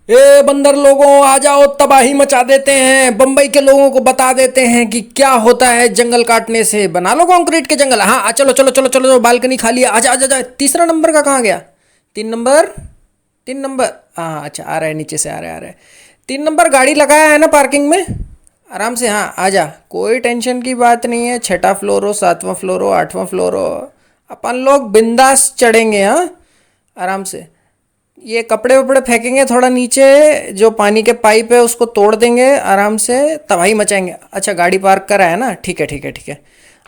ए बंदर लोगों, आ जाओ, तबाही मचा देते हैं। बम्बई के लोगों को बता देते हैं कि क्या होता है जंगल काटने से। बना लो कंक्रीट के जंगल। हाँ, चलो चलो चलो चलो, बालकनी खाली है। आजा आजा आजा। तीसरा नंबर का कहाँ गया? 3 नंबर। 3 नंबर। हाँ अच्छा, आ रहा है, नीचे से आ रहा है, आ रहा है। 3 नंबर गाड़ी लगाया है ना पार्किंग में? आराम से, हाँ आजा, कोई टेंशन की बात नहीं है। छठा फ्लोर हो, सातवां फ्लोर हो, आठवां फ्लोर हो, अपन लोग बिंदास चढ़ेंगे। हाँ, आराम से। ये कपड़े वपड़े फेंकेंगे थोड़ा नीचे, जो पानी के पाइप है उसको तोड़ देंगे, आराम से तबाही मचाएंगे। अच्छा, गाड़ी पार्क करा है ना? ठीक है ठीक है ठीक है।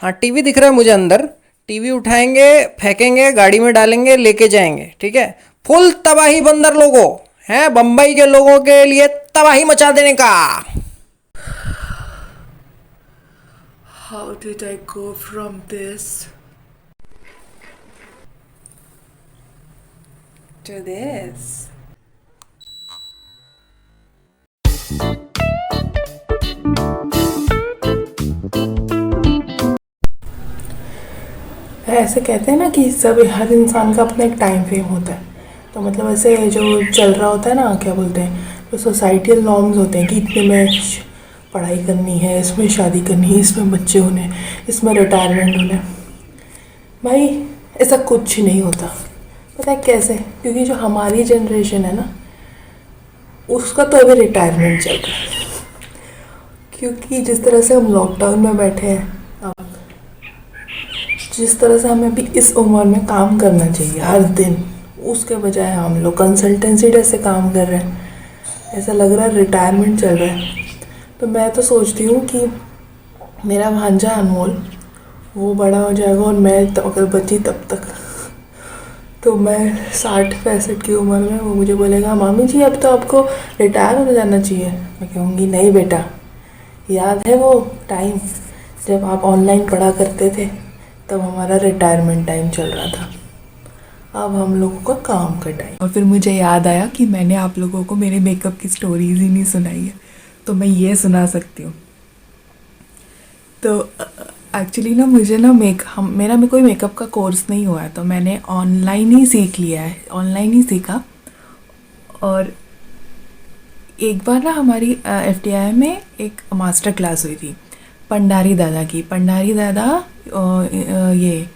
हाँ, टीवी दिख रहा है मुझे अंदर। टीवी उठाएंगे, फेंकेंगे, गाड़ी में डालेंगे, लेके जाएंगे। ठीक है। फुल तबाही बंदर लोगों, हैं बम्बई के लोगों के लिए तबाही मचा देने का। How did I go from this to this? ऐसे कहते हैं ना कि सब हर इंसान का अपना एक टाइम फ्रेम होता है। तो मतलब ऐसे जो चल रहा होता है ना, क्या बोलते हैं, जो सोसाइटल नॉर्म्स होते हैं कि इतने में पढ़ाई करनी है, इसमें शादी करनी है, इसमें बच्चे होने हैं, इसमें रिटायरमेंट होना है। भाई ऐसा कुछ नहीं होता। पता है कैसे? क्योंकि जो हमारी जनरेशन है ना, उसका तो अभी रिटायरमेंट चल रहा है। क्योंकि जिस तरह से हम लॉकडाउन में बैठे हैं, अब जिस तरह से हमें अभी इस उम्र में काम करना चाहिए हर दिन, उसके बजाय हम लोग कंसल्टेंसी जैसे काम कर रहे हैं। ऐसा लग रहा है रिटायरमेंट चल रहा है। तो मैं तो सोचती हूँ कि मेरा भांजा अनमोल, वो बड़ा हो जाएगा और मैं तो अगर बची तब तक, तो मैं 60-65 की उम्र में वो मुझे बोलेगा, मामी जी अब तो आपको रिटायर हो जाना चाहिए। मैं कहूँगी नहीं बेटा, याद है वो टाइम जब आप ऑनलाइन पढ़ा करते थे, तब हमारा रिटायरमेंट टाइम चल रहा था। अब हम लोगों का काम का टाइम। और फिर मुझे याद आया कि मैंने आप लोगों को मेरे मेकअप की स्टोरीज ही नहीं सुनाई है, तो मैं ये सुना सकती हूँ। तो एक्चुअली ना मुझे ना मेरा में कोई मेकअप का कोर्स नहीं हुआ है, तो मैंने ऑनलाइन ही सीख लिया है, ऑनलाइन ही सीखा। और एक बार ना हमारी FTI में एक मास्टर क्लास हुई थी पंडारी दादा की। पंडारी दादा ये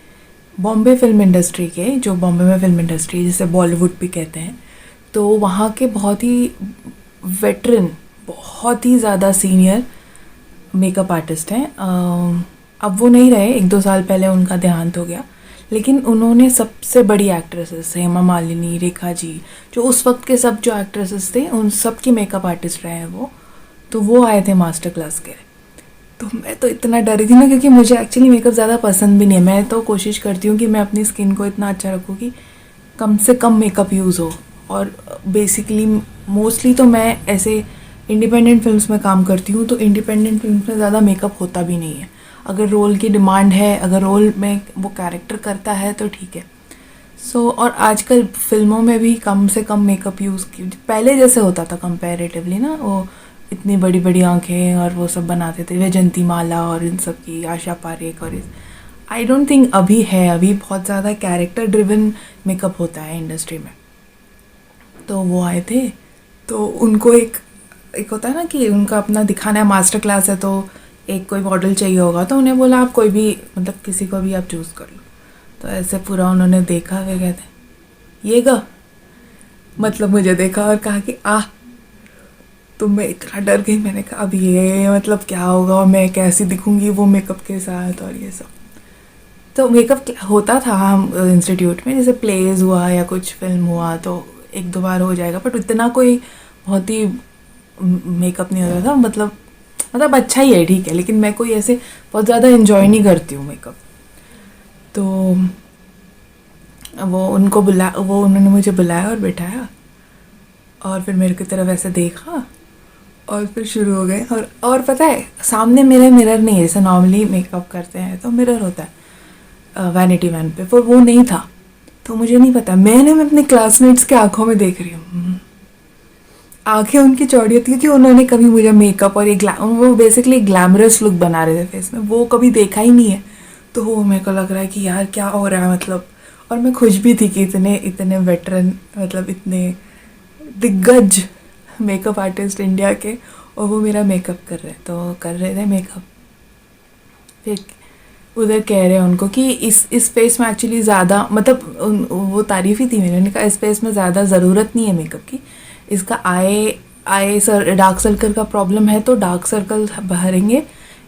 बॉम्बे फिल्म इंडस्ट्री के, जो बॉम्बे में फिल्म इंडस्ट्री जिसे बॉलीवुड भी कहते हैं, तो वहाँ के बहुत ही वेटरन, बहुत ही ज़्यादा सीनियर मेकअप आर्टिस्ट हैं। अब वो नहीं रहे, 1-2 साल पहले उनका देहांत हो गया। लेकिन उन्होंने सबसे बड़ी एक्ट्रेसेस, हेमा मालिनी, रेखा जी, जो उस वक्त के सब जो एक्ट्रेसेस थे, उन सब की मेकअप आर्टिस्ट रहे हैं वो। तो वो आए थे मास्टर क्लास के। तो मैं तो इतना डरी थी ना, क्योंकि मुझे एक्चुअली मेकअप ज़्यादा पसंद भी नहीं है। मैं तो कोशिश करती हूँ कि मैं अपनी स्किन को इतना अच्छा रखूँ कि कम से कम मेकअप यूज़ हो। और बेसिकली मोस्टली तो मैं ऐसे इंडिपेंडेंट फिल्म्स में काम करती हूँ, तो इंडिपेंडेंट फिल्म्स में ज़्यादा मेकअप होता भी नहीं है। अगर रोल की डिमांड है, अगर रोल में वो कैरेक्टर करता है तो ठीक है। और आजकल फिल्मों में भी कम से कम मेकअप यूज़ की, पहले जैसे होता था कंपैरेटिवली ना, वो इतनी बड़ी बड़ी आंखें और वो सब बनाते थे, वैजंती माला और इन सब की, आशा पारेख और आई डोंट थिंक अभी है। अभी बहुत ज़्यादा कैरेक्टर ड्रिवन मेकअप होता है इंडस्ट्री में। तो वो आए थे, तो उनको एक एक होता है ना कि उनका अपना दिखाना है, मास्टर क्लास है, तो एक कोई मॉडल चाहिए होगा, तो उन्हें बोला आप कोई भी, मतलब किसी को भी आप चूज़ कर लो। तो ऐसे पूरा उन्होंने देखा, वे कहते ये गा, मतलब मुझे देखा और कहा कि तो मैं इतना डर गई। मैंने कहा अब ये मतलब क्या होगा और मैं कैसी दिखूंगी वो मेकअप के साथ और ये सब। तो मेकअप होता था हम इंस्टीट्यूट में, जैसे प्लेज हुआ या कुछ फिल्म हुआ तो 1-2 बार हो जाएगा, बट इतना कोई बहुत ही मेकअप नहीं होता था। मतलब अच्छा ही है, ठीक है, लेकिन मैं कोई ऐसे बहुत ज़्यादा इन्जॉय नहीं करती हूँ मेकअप। तो वो उन्होंने मुझे बुलाया और बिठाया, और फिर मेरे की तरफ ऐसे देखा और फिर शुरू हो गए। और पता है, सामने मेरे मिरर नहीं है, जैसे नॉर्मली मेकअप करते हैं तो मिरर होता है वैनिटी वैन पे, पर वो नहीं था। तो मुझे नहीं पता, मैं अपने क्लासमेट्स के आंखों में देख रही हूँ, आंखें उनकी चौड़ी होती है कि उन्होंने कभी मुझे मेकअप और वो बेसिकली ग्लैमरस लुक बना रहे थे फेस में, वो कभी देखा ही नहीं है। तो वो मेरे को लग रहा है कि यार क्या हो रहा है, मतलब। और मैं खुश भी थी कि इतने इतने वेटरन, मतलब इतने दिग्गज मेकअप आर्टिस्ट इंडिया के, और वो मेरा मेकअप कर रहे, तो कर रहे थे मेकअप। फिर उधर कह रहे हैं उनको कि इस फेस में एक्चुअली ज़्यादा मतलब वो तारीफ़ ही थी मेरे, उन्होंने कहा इस फेस में ज़्यादा ज़रूरत नहीं है मेकअप की, इसका आई सर डार्क सर्कल का प्रॉब्लम है तो डार्क सर्कल भरेंगे,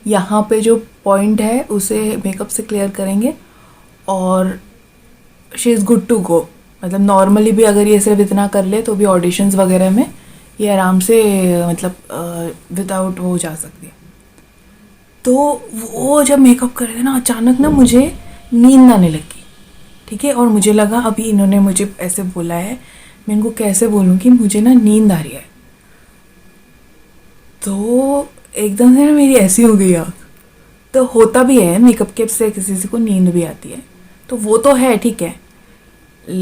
यहाँ पे जो पॉइंट है उसे मेकअप से क्लियर करेंगे और she is good to go. मतलब नॉर्मली भी अगर ये सिर्फ इतना कर ले तो भी ऑडिशंस वगैरह में ये आराम से मतलब विदाउट वो जा सकती है। तो वो जब मेकअप कर रहे थे ना, अचानक ना मुझे नींद आने लगी, ठीक है, और मुझे लगा अभी इन्होंने मुझे ऐसे बोला है, मैं इनको कैसे बोलूँ कि मुझे ना नींद आ रही है। तो एकदम से ना मेरी ऐसी हो गई आँख। तो होता भी है मेकअप के से किसी को नींद भी आती है, तो वो तो है ठीक है,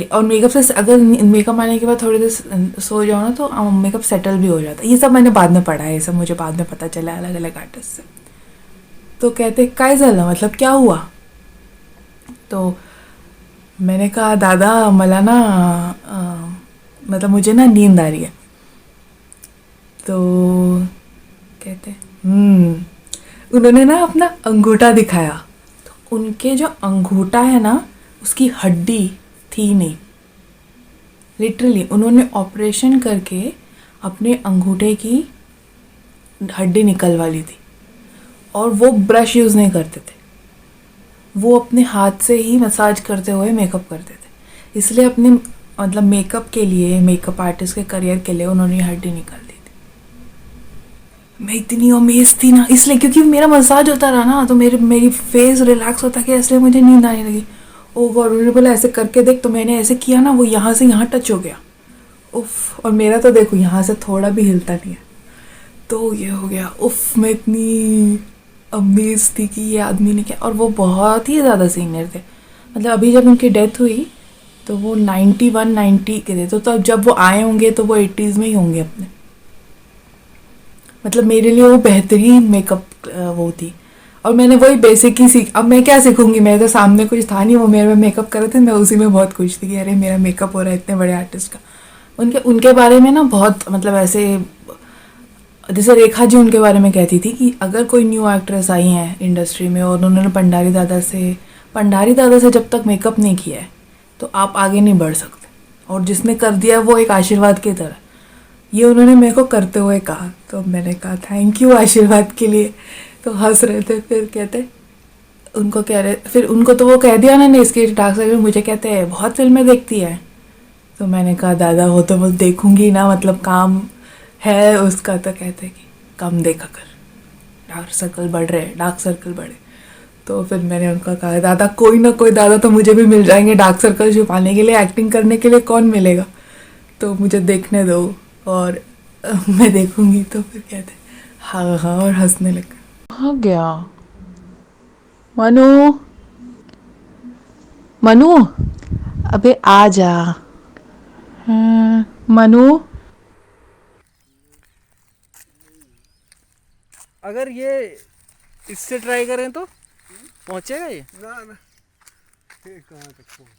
और मेकअप से अगर मेकअप आने के बाद थोड़ी देर सो जाओ ना तो मेकअप सेटल भी हो जाता है। ये सब मैंने बाद में पढ़ा है, ये सब मुझे बाद में पता चला अलग अलग आर्टिस्ट से। तो कहते काय झालं, मतलब क्या हुआ। तो मैंने कहा दादा मला ना मतलब मुझे ना नींद आ रही है। तो कहते उन्होंने ना अपना अंगूठा दिखाया, तो उनके जो अंगूठा है ना उसकी हड्डी थी नहीं, लिटरली उन्होंने ऑपरेशन करके अपने अंगूठे की हड्डी निकलवा ली थी, और वो ब्रश यूज़ नहीं करते थे, वो अपने हाथ से ही मसाज करते हुए मेकअप करते थे। इसलिए अपने मतलब मेकअप के लिए, मेकअप आर्टिस्ट के करियर के लिए उन्होंने हड्डी निकाल दी थी। मैं इतनी अमेज थी ना, इसलिए क्योंकि मेरा मसाज होता रहा ना तो मेरी फेस रिलैक्स होता गया, इसलिए मुझे नींद आने लगी। ओ गॉड, उन्होंने बोला ऐसे करके देख, तो मैंने ऐसे किया ना, वो यहाँ से यहाँ टच हो गया, उफ, और मेरा तो देखो यहाँ से थोड़ा भी हिलता नहीं है, तो ये हो गया उफ। मैं इतनी अमेज थी कि ये आदमी ने क्या, और वो बहुत ही ज़्यादा सीनियर थे, मतलब अभी जब उनकी डेथ हुई तो वो 91-90 के थे, तो तब जब वो आए होंगे तो वो 80s में ही होंगे अपने। मतलब मेरे लिए वो बेहतरीन मेकअप वो थी, और मैंने वही बेसिक ही सीख, अब मैं क्या सीखूंगी, मैं तो सामने कुछ था नहीं, वो मेरे में मेकअप कर रहे थे, मैं उसी में बहुत खुश थी कि अरे मेरा मेकअप हो रहा है इतने बड़े आर्टिस्ट का। उनके उनके बारे में ना बहुत मतलब ऐसे, जैसे रेखा जी उनके बारे में कहती थी कि अगर कोई न्यू एक्ट्रेस आई हैं इंडस्ट्री में और उन्होंने भंडारी दादा से जब तक मेकअप नहीं किया है तो आप आगे नहीं बढ़ सकते, और जिसने कर दिया वो एक आशीर्वाद की तरह, ये उन्होंने मेरे को करते हुए कहा। तो मैंने कहा थैंक यू आशीर्वाद के लिए। तो हंस रहे थे, फिर कहते उनको कह रहे, फिर उनको तो वो कह दिया उन्होंने इसके डार्क सर्कल, मुझे कहते हैं बहुत फिल्में देखती है। तो मैंने कहा दादा वो तो मैं देखूंगी ना, मतलब काम है उसका। तो कहते कि कम देखा कर, डार्क सर्कल बढ़ रहे, डार्क सर्कल बढ़े। तो फिर मैंने उनका कहा दादा कोई ना कोई दादा तो मुझे भी मिल जाएंगे डार्क सर्कल छुपाने के लिए, एक्टिंग करने के लिए कौन मिलेगा, तो मुझे देखने दो और मैं देखूंगी। तो फिर कहते हाँ हाँ, और हंसने लगे। कहाँ गया मनु, मनु अबे आ जा। मनु अगर ये इससे ट्राई करें तो पहुंचेगा ये? ना ना, ये कहाँ तक पहुँच।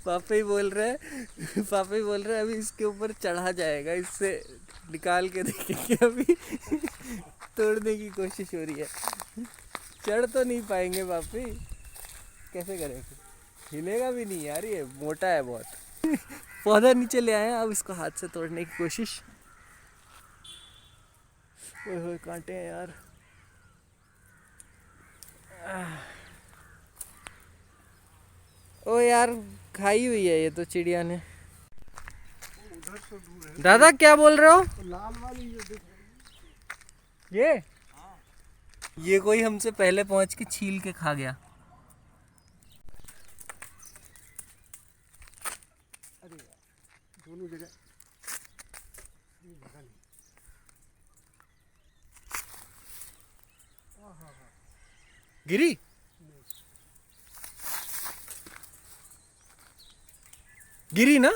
पापा ही बोल रहे हैं, पापा ही बोल रहे हैं अभी इसके ऊपर चढ़ा जाएगा, इससे निकाल के देखेंगे अभी। तोड़ने की कोशिश हो रही है, चढ़ तो नहीं पाएंगे पापी, कैसे करेंगे, हिलेगा भी नहीं यार, ये मोटा है बहुत। पौधा नीचे ले आए हैं, अब इसको हाथ से तोड़ने की कोशिश। ओए होए कांटे हैं यार। ओ यार खाई हुई है ये तो चिड़िया ने। दादा क्या बोल रहे हो? लाल वाली ये कोई हमसे पहले पहुंच के छील के खा गया। दोनों जगह गिरी गिरी ना?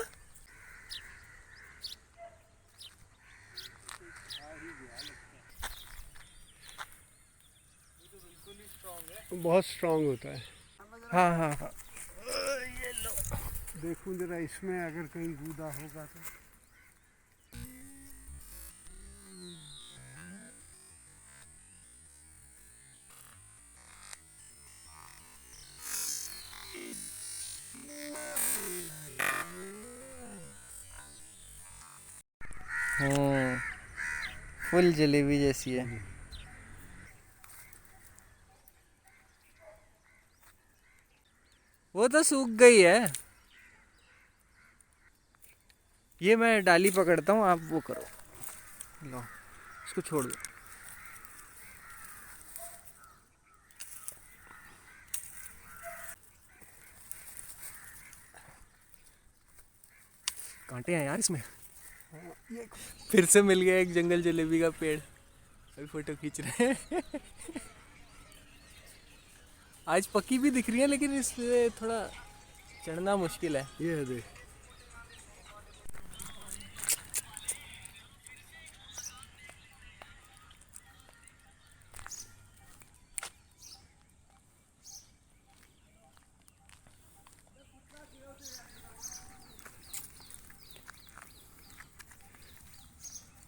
बहुत स्ट्रांग होता है। हाँ हाँ हाँ। देखूं जरा इसमें अगर कहीं गूदा होगा तो। फुल जलेबी जैसी है। वो तो सूख गई है। ये मैं डाली पकड़ता हूँ, आप वो करो। लो, इसको छोड़ दो। कांटे हैं यार इसमें। फिर से मिल गया एक जंगल जलेबी का पेड़। अभी फोटो खींच रहे हैं। आज पक्की भी दिख रही है, लेकिन इसलिए थोड़ा चढ़ना मुश्किल है। ये देख,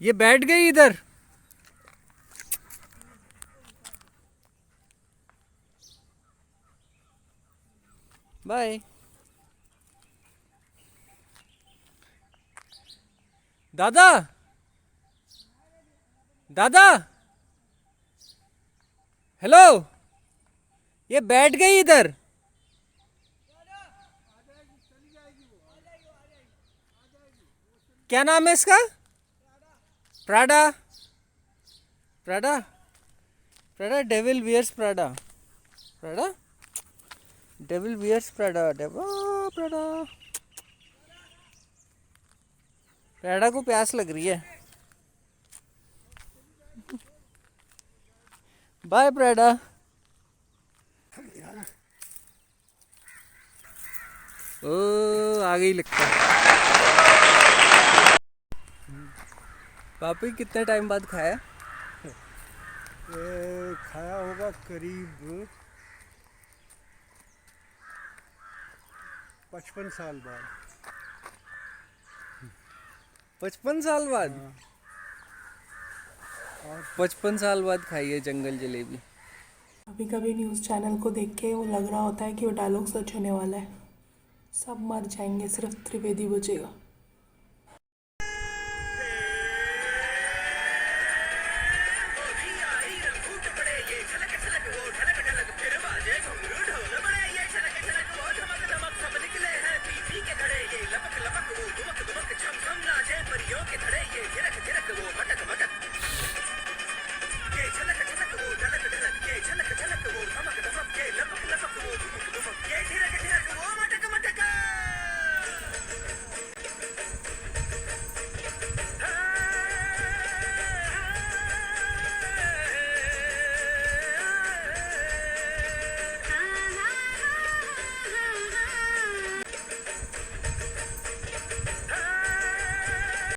ये बैठ गई इधर। बाय। दादा, दादा, हेलो, ये बैठ गई इधर। क्या नाम है इसका? Prada. Prada. Prada, Devil Wears Prada. Prada, Devil Wears Prada. Prada, Prada को प्यास लग रही है। Bye Prada. ओ, आ गई लगता है। पापी कितने टाइम बाद खाया? ये खाया होगा करीब 55 साल बाद। 55 साल बाद? 55 साल बाद खाई है जंगल जलेबी। कभी कभी न्यूज़ चैनल को देख के वो लग रहा होता है कि वो डायलॉग सच होने वाला है। सब मर जाएंगे, सिर्फ त्रिवेदी बचेगा।